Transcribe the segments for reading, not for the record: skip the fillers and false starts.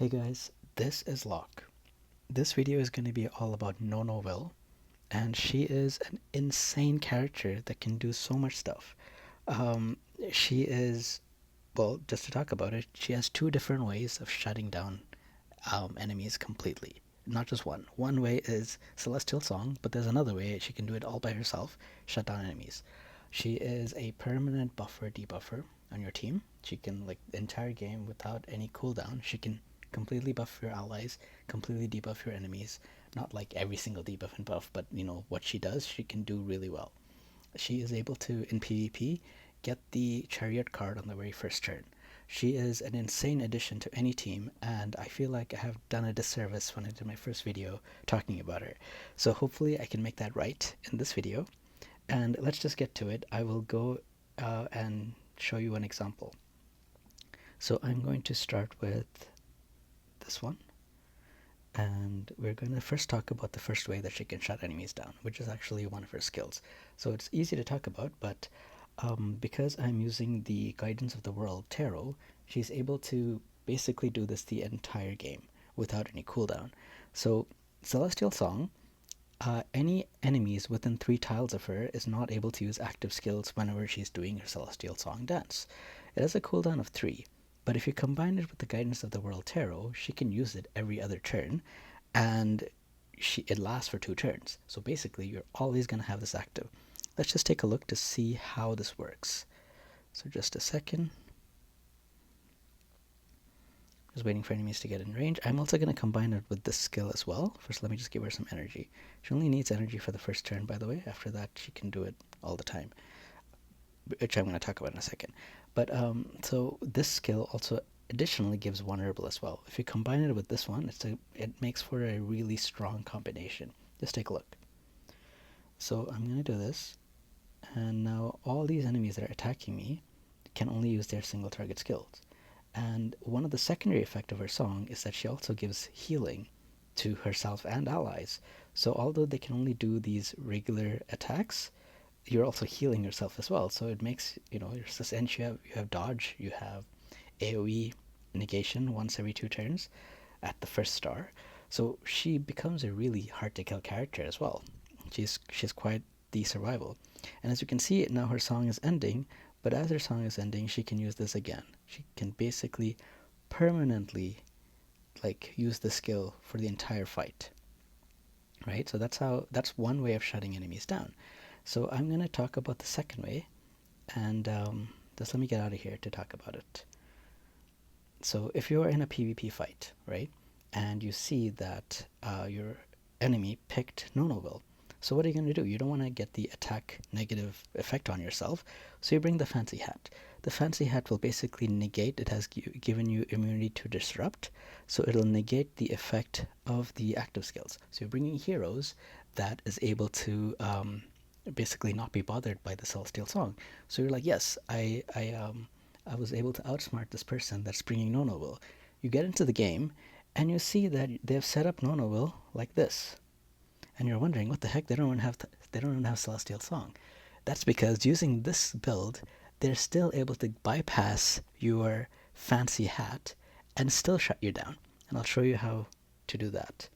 Hey guys, this is Locke. This video is going to be all about Nonowill, and she is an insane character that can do so much stuff. Um, she is, well, just to talk about it, she has two different ways of shutting down enemies completely. Not just one. One way is Celestial Song, but there's another way she can do it all by herself, shut down enemies. She is a permanent buffer debuffer on your team. She can, like, the entire game without any cooldown, she can completely buff your allies, completely debuff your enemies. Not like every single debuff and buff, but you know what she does, she can do really well. She is able to, in PvP, get the Chariot card on the very first turn. She is an insane addition to any team, and I feel like I have done a disservice when I did my first video talking about her. So hopefully I can make that right in this video. And let's just get to it. I will go and show you an example. So I'm going to start with this one. And we're going to first talk about the first way that she can shut enemies down, which is actually one of her skills. So it's easy to talk about, but because I'm using the Guidance of the World Tarot, she's able to basically do this the entire game without any cooldown. So Celestial Song, any enemies within 3 tiles of her is not able to use active skills whenever she's doing her Celestial Song dance. It has a cooldown of 3, but if you combine it with the Guidance of the World Tarot, she can use it every other turn, and it lasts for 2 turns. So basically, you're always going to have this active. Let's just take a look to see how this works. So just a second. Just waiting for enemies to get in range. I'm also going to combine it with this skill as well. First, let me just give her some energy. She only needs energy for the first turn, by the way. After that, she can do it all the time, which I'm going to talk about in a second. But so this skill also additionally gives vulnerable as well. If you combine it with this one, it makes for a really strong combination. Just take a look. So I'm going to do this, and now all these enemies that are attacking me can only use their single target skills. And one of the secondary effects of her song is that she also gives healing to herself and allies. So although they can only do these regular attacks, you're also healing yourself as well. So it makes, you have dodge, you have AoE negation once every 2 turns at the first star. So she becomes a really hard to kill character as well. She's quite the survival. And as you can see, now her song is ending, but as her song is ending, she can use this again. She can basically permanently use the skill for the entire fight. Right? So that's one way of shutting enemies down. So I'm going to talk about the second way, and just let me get out of here to talk about it. So if you're in a PvP fight, right, and you see that your enemy picked Nonowill, so what are you going to do? You don't want to get the attack negative effect on yourself, so you bring the Fancy Hat. The Fancy Hat will basically negate, it has given you immunity to disrupt, so it'll negate the effect of the active skills. So you're bringing heroes that is able to basically not be bothered by the Celestial Song. So you're like, yes, I was able to outsmart this person that's bringing Nonowill. You get into the game, and you see that they've set up Nonowill like this, and you're wondering, what the heck? They don't even have Celestial Song. That's because using this build, they're still able to bypass your Fancy Hat and still shut you down. And I'll show you how to do that.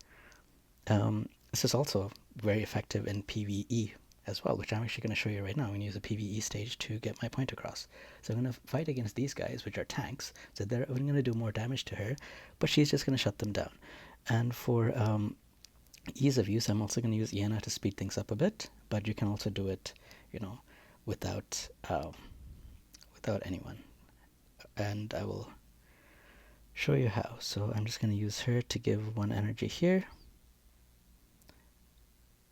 This is also very effective in PvE as well, which I'm actually going to show you right now. I'm going to use a PvE stage to get my point across. So I'm going to fight against these guys, which are tanks. So they're going to do more damage to her, but she's just going to shut them down. And for ease of use, I'm also going to use Iana to speed things up a bit, but you can also do it, without anyone. And I will show you how. So I'm just going to use her to give 1 energy here.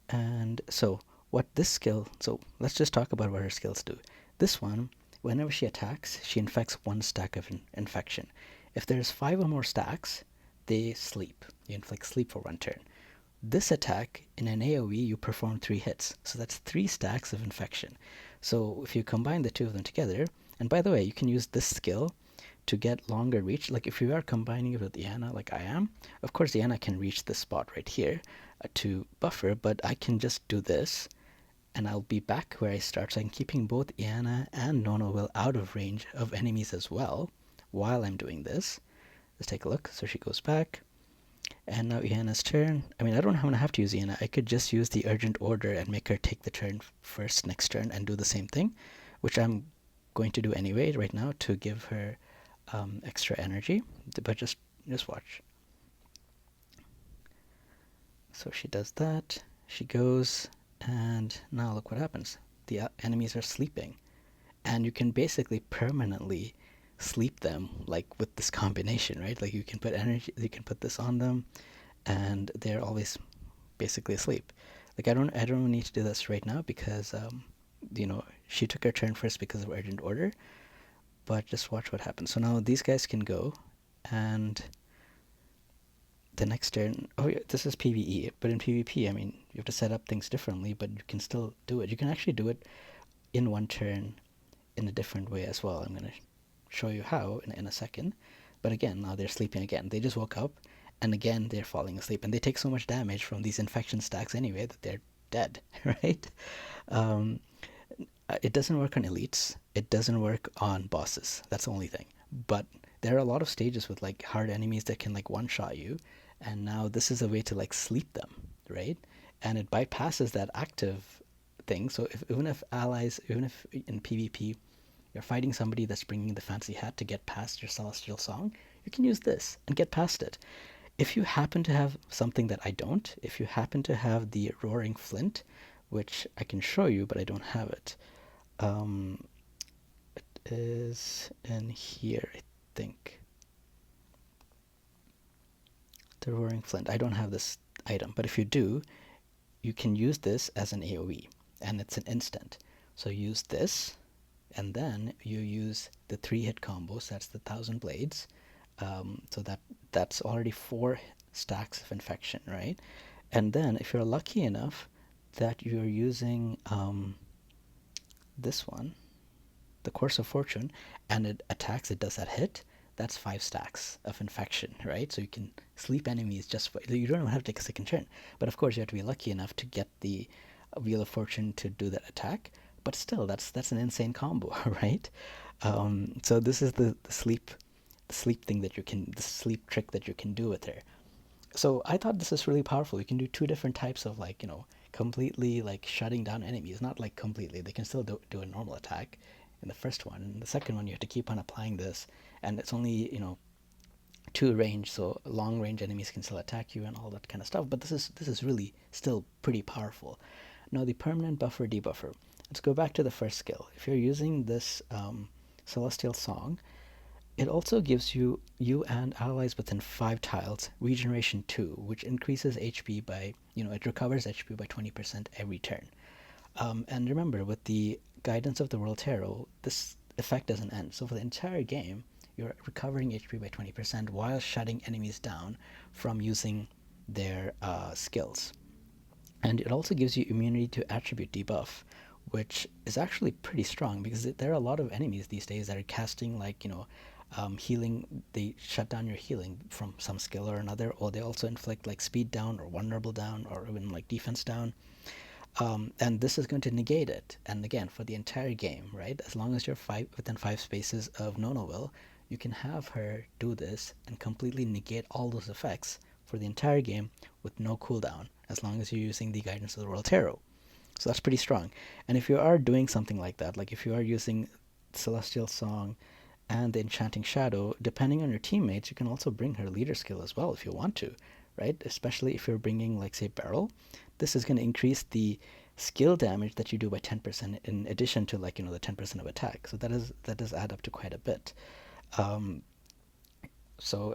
And so let's just talk about what her skills do. This one, whenever she attacks, she infects 1 stack of infection. If there's 5 or more stacks, they sleep. You inflict sleep for 1 turn. This attack, in an AoE, you perform 3 hits. So that's 3 stacks of infection. So if you combine the 2 of them together, and by the way, you can use this skill to get longer reach. Like if you are combining it with Iana like I am, of course Iana can reach this spot right here to buffer, but I can just do this and I'll be back where I start. So I'm keeping both Iana and Nonowill out of range of enemies as well while I'm doing this. Let's take a look. So she goes back, and now Iana's turn. I mean, I don't have to use Iana. I could just use the urgent order and make her take the turn first next turn and do the same thing, which I'm going to do anyway right now to give her extra energy. But just watch. So she does that. She goes, and now look what happens. The enemies are sleeping, and you can basically permanently sleep them, like with this combination, right? Like you can put energy, you can put this on them, and they're always basically asleep. Like I don't need to do this right now because she took her turn first because of urgent order. But just watch what happens. So now these guys can go, and the next turn, oh yeah, this is PvE, but in PvP, I mean, you have to set up things differently, but you can still do it. You can actually do it in one turn in a different way as well. I'm going to show you how in a second. But again, now they're sleeping again. They just woke up, and again, they're falling asleep. And they take so much damage from these infection stacks anyway that they're dead, right? It doesn't work on elites. It doesn't work on bosses. That's the only thing. But there are a lot of stages with like hard enemies that can like one-shot you, and now this is a way to like sleep them, right? And it bypasses that active thing. So even if in PvP you're fighting somebody that's bringing the fancy hat to get past your celestial song, you can use this and get past it. If you happen to have something that I don't, if you happen to have the roaring flint, which I can show you, but I don't have it. It is in here, I think. The roaring flint. I don't have this item, but if you do, you can use this as an AoE, and it's an instant. So use this, and then you use the 3-hit combos. That's the 1,000 blades. So that's already 4 stacks of infection, right? And then if you're lucky enough that you're using this one, the Course of Fortune, and it attacks, it does that hit, that's 5 stacks of infection, right? So you can sleep enemies you don't even have to take a second turn. But of course you have to be lucky enough to get the Wheel of Fortune to do that attack. But still, that's an insane combo, right? So this is the sleep thing that the sleep trick that you can do with her. So I thought this is really powerful. You can do 2 different types of completely like shutting down enemies. Not like completely. They can still do a normal attack in the first one. And the second one, you have to keep on applying this. And it's only, 2 range, so long range enemies can still attack you and all that kind of stuff. But this is really still pretty powerful. Now the permanent buffer debuffer. Let's go back to the first skill. If you're using this Celestial Song, it also gives you and allies within 5 tiles regeneration 2, which increases HP by, it recovers HP by 20% every turn. And remember, with the Guidance of the World Tarot, this effect doesn't end. So for the entire game, you're recovering HP by 20% while shutting enemies down from using their skills. And it also gives you immunity to attribute debuff, which is actually pretty strong because there are a lot of enemies these days that are casting healing. They shut down your healing from some skill or another, or they also inflict like speed down or vulnerable down or even like defense down. And this is going to negate it. And again, for the entire game, right? As long as you're within 5 spaces of Nonowill, you can have her do this and completely negate all those effects for the entire game with no cooldown, as long as you're using the Guidance of the World Tarot. So that's pretty strong. And if you are doing something like that, like if you are using Celestial Song and the Enchanting Shadow, depending on your teammates, you can also bring her leader skill as well if you want to, right? Especially if you're bringing, like, say, Beryl. This is going to increase the skill damage that you do by 10% in addition to, the 10% of attack. So that does add up to quite a bit.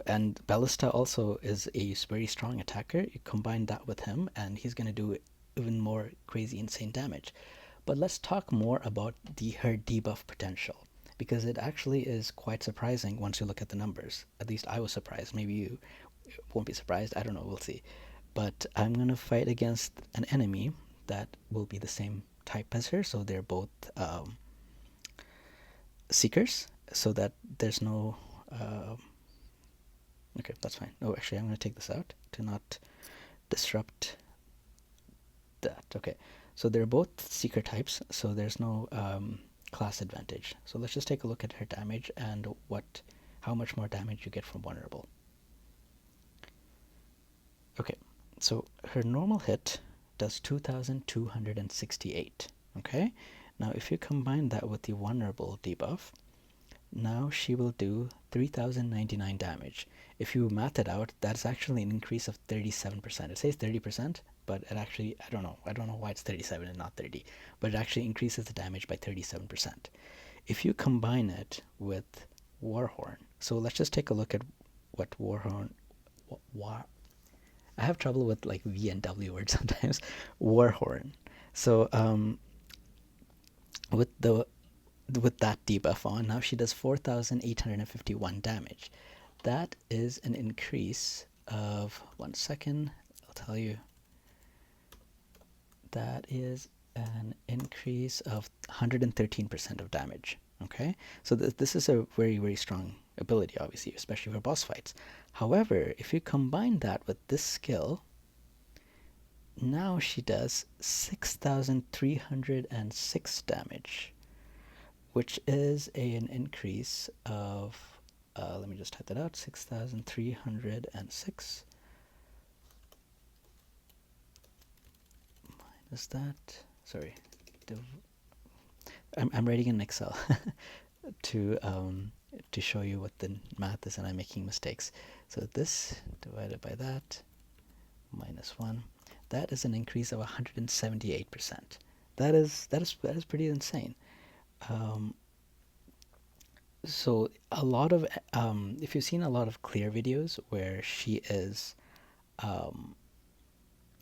And Ballista also is a very strong attacker. You combine that with him, and he's going to do even more crazy, insane damage. But let's talk more about her debuff potential, because it actually is quite surprising once you look at the numbers. At least I was surprised. Maybe you won't be surprised. I don't know. We'll see. But I'm going to fight against an enemy that will be the same type as her. So they're both Seekers, so that there's no... okay, that's fine. Oh, actually, I'm going to take this out to not disrupt that. Okay, so they're both Seeker types, so there's no class advantage. So let's just take a look at her damage and how much more damage you get from vulnerable. Okay, so her normal hit does 2,268. Okay, now if you combine that with the vulnerable debuff, now she will do 3,099 damage. If you math it out, that's actually an increase of 37%. It says 30%, but it actually, I don't know why it's 37 and not 30, but it actually increases the damage by 37%. If you combine it with Warhorn, so let's just take a look at what Warhorn, War, I have trouble with like V and W words sometimes. Warhorn. So with the with that debuff on, now she does 4,851 damage. That is an increase of 1 second. I'll tell you. That is an increase of 113% of damage. Okay, so this is a very strong ability, obviously, especially for boss fights. However, if you combine that with this skill, now she does 6,306 damage, which is an increase of, let me just type that out, 6,306 minus that, sorry, I'm writing in Excel to show you what the math is and I'm making mistakes. So this divided by that minus 1, that is an increase of 178%. That is pretty insane. So a lot of if you've seen a lot of clear videos where she is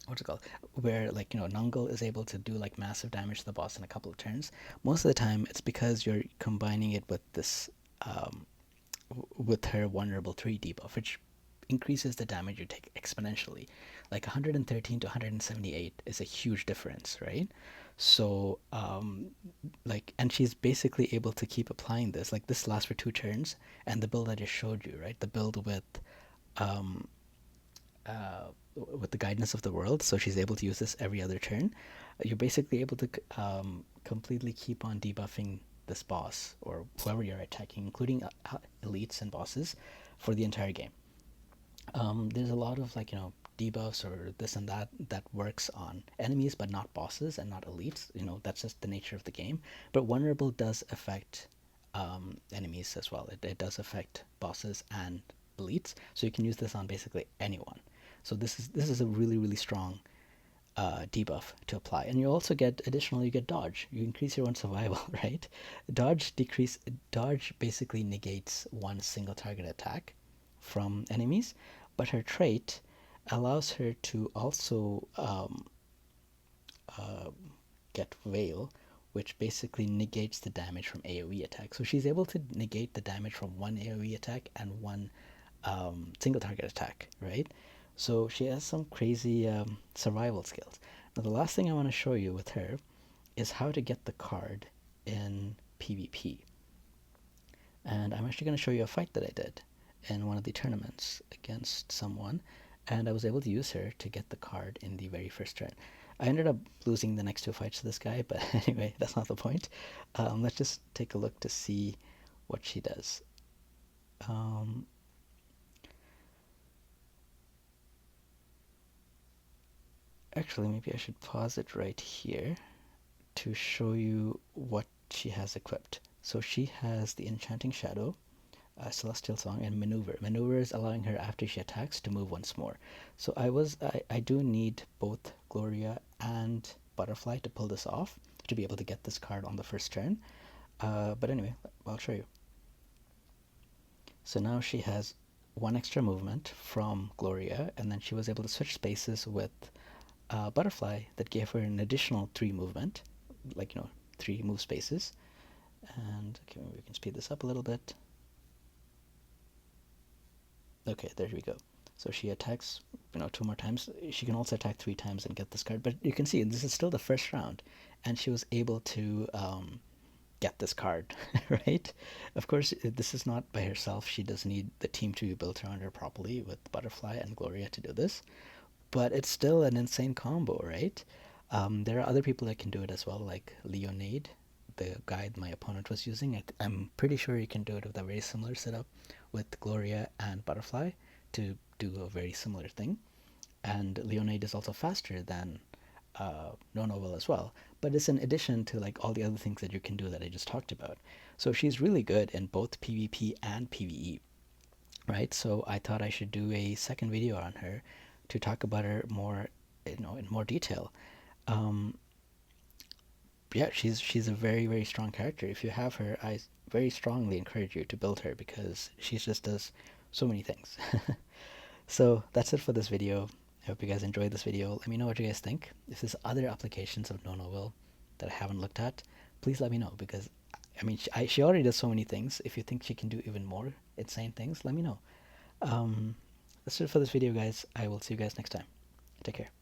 what's it called, where like Nonowill is able to do like massive damage to the boss in a couple of turns, most of the time it's because you're combining it with this with her vulnerable 3 debuff, which increases the damage you take exponentially. Like 113 to 178 is a huge difference, right? So like, and she's basically able to keep applying this. Like this lasts for 2 turns, and the build I just showed you, right? The build um, with the guidance of the world, so she's able to use this every other turn. You're basically able to completely keep on debuffing this boss or whoever you're attacking, including elites and bosses, for the entire game. There's a lot of like debuffs or this and that that works on enemies but not bosses and not elites. That's just the nature of the game. But vulnerable does affect enemies as well. It does affect bosses and elites, so you can use this on basically anyone. So this is a really strong debuff to apply. And you also get you get dodge. You increase your own survival, right? Dodge basically negates one single target attack from enemies, but her trait allows her to also get Veil, which basically negates the damage from AoE attack. So she's able to negate the damage from one AoE attack and one single target attack, right? So she has some crazy survival skills. Now the last thing I want to show you with her is how to get the card in PvP. And I'm actually going to show you a fight that I did in one of the tournaments against someone, and I was able to use her to get the card in the very first turn. I ended up losing the next 2 fights to this guy, but anyway, that's not the point. Let's just take a look to see what she does. Actually, maybe I should pause it right here to show you what she has equipped. So she has the Enchanting Shadow, Celestial Song, and Maneuver. Maneuver is allowing her after she attacks to move once more. So I do need both Gloria and Butterfly to pull this off to be able to get this card on the first turn. But anyway, I'll show you. So now she has 1 extra movement from Gloria, and then she was able to switch spaces with Butterfly that gave her an additional 3 movement, like 3 move spaces. And okay, maybe we can speed this up a little bit. Okay, there we go. So she attacks 2 more times. She can also attack 3 times and get this card, but you can see this is still the first round, and she was able to get this card. Right? Of course, this is not by herself. She does need the team to be built around her properly with Butterfly and Gloria to do this, but it's still an insane combo, right? There are other people that can do it as well, like Leonade, the guide my opponent was using. I'm pretty sure you can do it with a very similar setup with Gloria and Butterfly to do a very similar thing. and Leonade is also faster than Nonowill as well. But it's in addition to like all the other things that you can do that I just talked about. So she's really good in both PvP and PvE, right? So I thought I should do a second video on her to talk about her more, in more detail. Um, yeah, she's a very strong character. If you have her, I very strongly encourage you to build her because she just does so many things. So that's it for this video. I hope you guys enjoyed this video. Let me know what you guys think. If there's other applications of Nonowill that I haven't looked at, please let me know because I mean she already does so many things. If you think she can do even more insane things, let me know. That's it for this video, guys. I will see you guys next time. Take care.